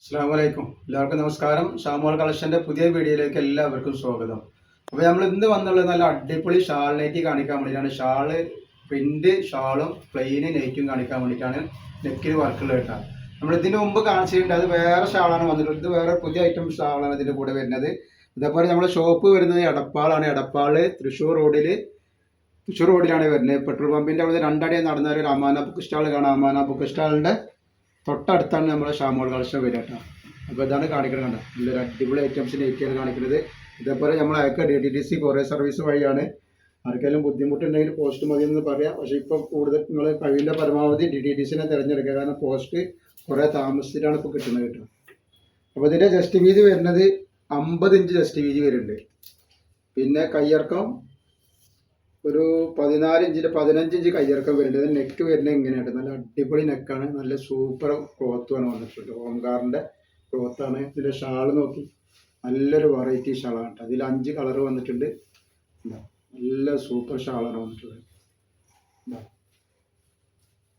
അസ്സലാമലൈക്കും. എല്ലാവർക്കും നമസ്കാരം. ഷാമോൾ കളക്ഷന്റെ പുതിയ വീഡിയോയിലേക്ക് എല്ലാവർക്കും സ്വാഗതം. അപ്പോൾ നമ്മൾ ഇന്ന് വന്നുള്ളത് നല്ല അടിപൊളി ഷാൾ നൈറ്റി കാണിക്കാൻ വേണ്ടിയിട്ടാണ്. ഷാള് പ്രിന്റ് ഷാളും പ്ലെയിൻ നൈറ്റും കാണിക്കാൻ വേണ്ടിയിട്ടാണ് നെക്കിന് വർക്കുള്ള കേട്ടോ. നമ്മൾ ഇതിന് മുമ്പ് കാണിച്ചിട്ടുണ്ട്, അത് വേറെ ഷാളാണ് വന്നിട്ടുള്ളത്. ഇത് വേറെ പുതിയ ഐറ്റം ഷാളാണ് ഇതിൻ്റെ കൂടെ വരുന്നത്. ഇതേപോലെ നമ്മുടെ ഷോപ്പ് വരുന്നത് എടപ്പാളാണ്. എടപ്പാള് തൃശ്ശൂർ റോഡിലാണ് വരുന്നത്. പെട്രോൾ പമ്പിൻ്റെ അവിടെ രണ്ടടി നടന്ന ഒരു അമാന ബുക്ക് സ്റ്റാൾ കാണാം. അമാന ബുക്ക് സ്റ്റാളിൻ്റെ തൊട്ടടുത്താണ് നമ്മുടെ ഷാമോൾ കളക്ഷൻ വരിക കേട്ടോ. അപ്പോൾ ഇതാണ് കാണിക്കുന്നത്. കണ്ടോ, നല്ലൊരു അടിപൊളി ഐറ്റംസ് നൈറ്റിയാണ് കാണിക്കുന്നത്. ഇതേപോലെ നമ്മൾ അയക്കുക DTDC കൊറിയർ സർവീസ് വഴിയാണ്. ആർക്കെങ്കിലും ബുദ്ധിമുട്ടുണ്ടെങ്കിൽ പോസ്റ്റ് മതി എന്ന് പറയാം. പക്ഷേ ഇപ്പോൾ കൂടുതൽ നിങ്ങൾ കഴിവിൻ്റെ പരമാവധി DTDCനെ തിരഞ്ഞെടുക്കുക. കാരണം പോസ്റ്റ് കുറേ താമസിച്ചിട്ടാണ് ഇപ്പോൾ കിട്ടുന്നത് കേട്ടോ. അപ്പോൾ ഇതിൻ്റെ ജസ്റ്റ് വീതി വരുന്നത് 50 ഇഞ്ച് ജസ്റ്റ് വീതി വരുന്നുണ്ട്. പിന്നെ കയ്യിറക്കം ഒരു 14 ഇഞ്ചിൻ്റെ 15 ഇഞ്ച് കയ്യിറക്കം വരുന്നുണ്ട്. നെക്ക് വരുന്നത് ഇങ്ങനെയാണ്. നല്ല അടിപൊളി നെക്കാണ്. നല്ല സൂപ്പർ ക്ലോത്തുമാണ് വന്നിട്ടുള്ളത്. ഹോംഗാറിൻ്റെ ക്ലോത്താണ്. ഇതിൻ്റെ ഷാള് നോക്കി, നല്ലൊരു വെറൈറ്റി ഷാളാണ് കേട്ടോ. അതിൽ 5 കളർ വന്നിട്ടുണ്ട്. നല്ല സൂപ്പർ ഷാളാണ് വന്നിട്ടുള്ളത്.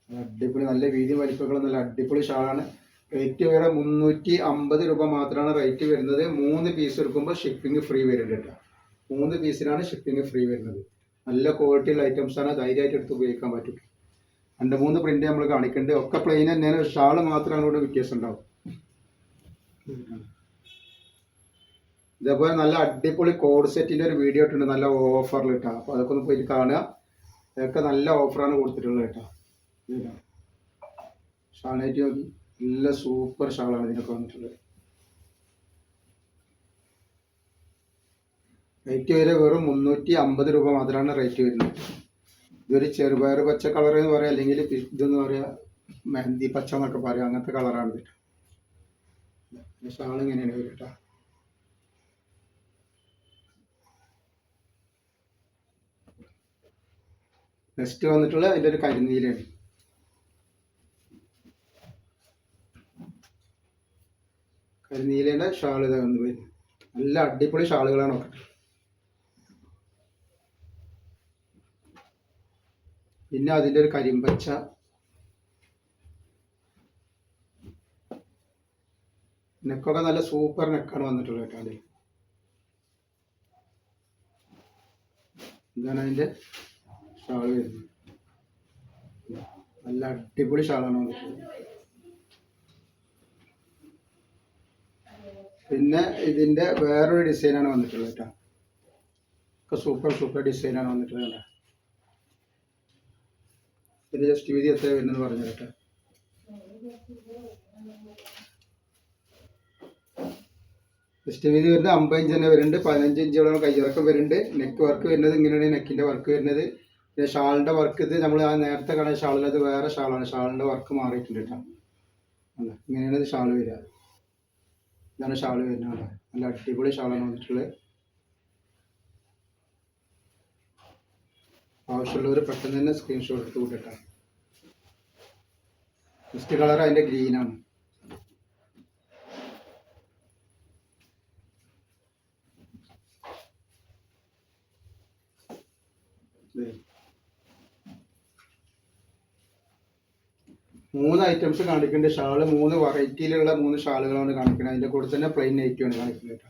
അടിപൊളി, നല്ല വീതി വലിപ്പങ്ങൾ, നല്ല അടിപൊളി ഷാളാണ്. റേറ്റ് വേറെ 350 രൂപ മാത്രമാണ് റേറ്റ് വരുന്നത്. 3 പീസ് എടുക്കുമ്പോൾ ഷിപ്പിംഗ് ഫ്രീ വരുന്നുണ്ട് കേട്ടോ. 3 പീസിനാണ് ഷിപ്പിംഗ് ഫ്രീ വരുന്നത്. നല്ല ക്വാളിറ്റിയുള്ള ഐറ്റംസാണ്. ധൈര്യമായിട്ട് എടുത്ത് ഉപയോഗിക്കാൻ പറ്റും. 2-3 പ്രിന്റ് നമ്മൾ കാണിക്കുന്നുണ്ട്. ഒക്കെ പ്ലെയിൻ തന്നെയാണ്. ഷാള് മാത്രമാണ് ഇവിടെ വ്യത്യാസം ഉണ്ടാവും. ഇതേപോലെ നല്ല അടിപൊളി കോഡ് സെറ്റിൻ്റെ ഒരു വീഡിയോ ഇട്ടുണ്ട്, നല്ല ഓഫറിൽ കേട്ടോ. അപ്പോൾ അതൊക്കെ ഒന്ന് പോയിട്ട് കാണുക. ഇതൊക്കെ നല്ല ഓഫറാണ് കൊടുത്തിട്ടുള്ളത് കേട്ടോ. ഷാളായിട്ട് നോക്കി, നല്ല സൂപ്പർ ഷാളാണ് ഇതിനൊക്കെ വന്നിട്ടുള്ളത്. റേറ്റ് വരെ വെറും 350 രൂപ മാത്രമാണ് റേറ്റ് വരുന്നത്. ഇതൊരു ചെറുപയർ പച്ച കളർ എന്ന് പറയാം, അല്ലെങ്കിൽ ഇതെന്ന് പറയാ മെഹന്തി പച്ച എന്നൊക്കെ പറയാം. അങ്ങനത്തെ കളറാണ് ഇത്. ഷാൾ ഇങ്ങനെയാണ് വരും കേട്ടോ. നെക്സ്റ്റ് വന്നിട്ടുള്ള അതിൻ്റെ ഒരു കരിനീലയാണ്. കരിനീലയുടെ ഷാൾ ഇതാ വന്ന് വരും. നല്ല അടിപൊളി ഷാളുകളാണ് ഒക്കെ. പിന്നെ അതിൻ്റെ ഒരു കരിമ്പച്ച, നെക്കൊക്കെ നല്ല സൂപ്പർ നെക്കാണ് വന്നിട്ടുള്ളത് കേട്ടോ. അതിൽ ഇതാണ് അതിൻ്റെ ഷാൾ വരുന്നത്. നല്ല അടിപൊളി ഷാളാണ് വന്നിട്ടുള്ളത്. പിന്നെ ഇതിൻ്റെ വേറൊരു ഡിസൈനാണ് വന്നിട്ടുള്ളത് കേട്ടോ. ഒക്കെ സൂപ്പർ ഡിസൈനാണ് വന്നിട്ടുള്ളത് കേട്ടോ. ഇതിൻ്റെ ജസ്റ്റ് വീതി എത്ര വരുന്നത് പറഞ്ഞു കേട്ടോ. ജസ്റ്റ് വീതി വരുന്നത് 50 ഇഞ്ച് തന്നെ വരുന്നുണ്ട്. 15 ഇഞ്ചോളം കയ്യിറക്കം വരുന്നുണ്ട്. നെക്ക് വർക്ക് വരുന്നത് ഇങ്ങനെയാണ്. നെക്കിൻ്റെ വർക്ക് വരുന്നത്. പിന്നെ ഷാളിൻ്റെ വർക്ക്, ഇത് നമ്മൾ ആ നേരത്തെ കാണുന്ന ഷാളിൽ അത് വേറെ ഷാളാണ്. ഷാളിൻ്റെ വർക്ക് മാറിയിട്ടുണ്ട് കേട്ടോ. ഇങ്ങനെയാണ് ഇത് ഷാൾ വരിക. ഇതാണ് ഷാൾ വരുന്നത്. നല്ല അടിപൊളി ഷാളാണ് വന്നിട്ടുള്ളത്. ആവശ്യമുള്ളവർ പെട്ടെന്ന് തന്നെ സ്ക്രീൻഷോട്ട് എടുത്ത് കൂട്ടിട്ടാണ്. ഫസ്റ്റ് കളർ അതിൻ്റെ ഗ്രീനാണ്. മൂന്ന് ഐറ്റംസ് കാണിക്കുന്നുണ്ട്. ഷാള് 3 വെറൈറ്റിയിലുള്ള 3 ഷാളുകളാണ് കാണിക്കുന്നത്. അതിൻ്റെ കൂടെ തന്നെ പ്ലെയിൻ നൈറ്റുമാണ് കാണിക്കുന്നത് കേട്ടോ.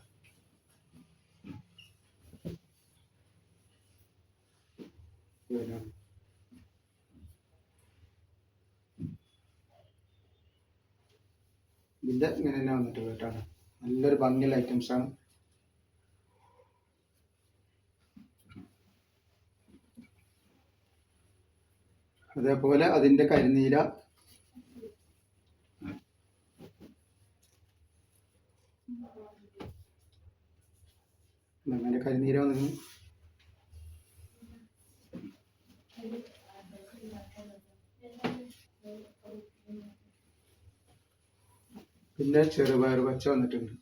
ഇതിൻ്റെ ഇങ്ങനെ തന്നെ വന്നിട്ടുള്ളത് കേട്ടോ. നല്ലൊരു ഭംഗിയുള്ള ഐറ്റംസാണ്. അതേപോലെ അതിൻ്റെ കരിനീല, അങ്ങനെ കരിനീല വന്നു. പിന്നെ ചെറുപയർ പച്ച വന്നിട്ടുണ്ട്.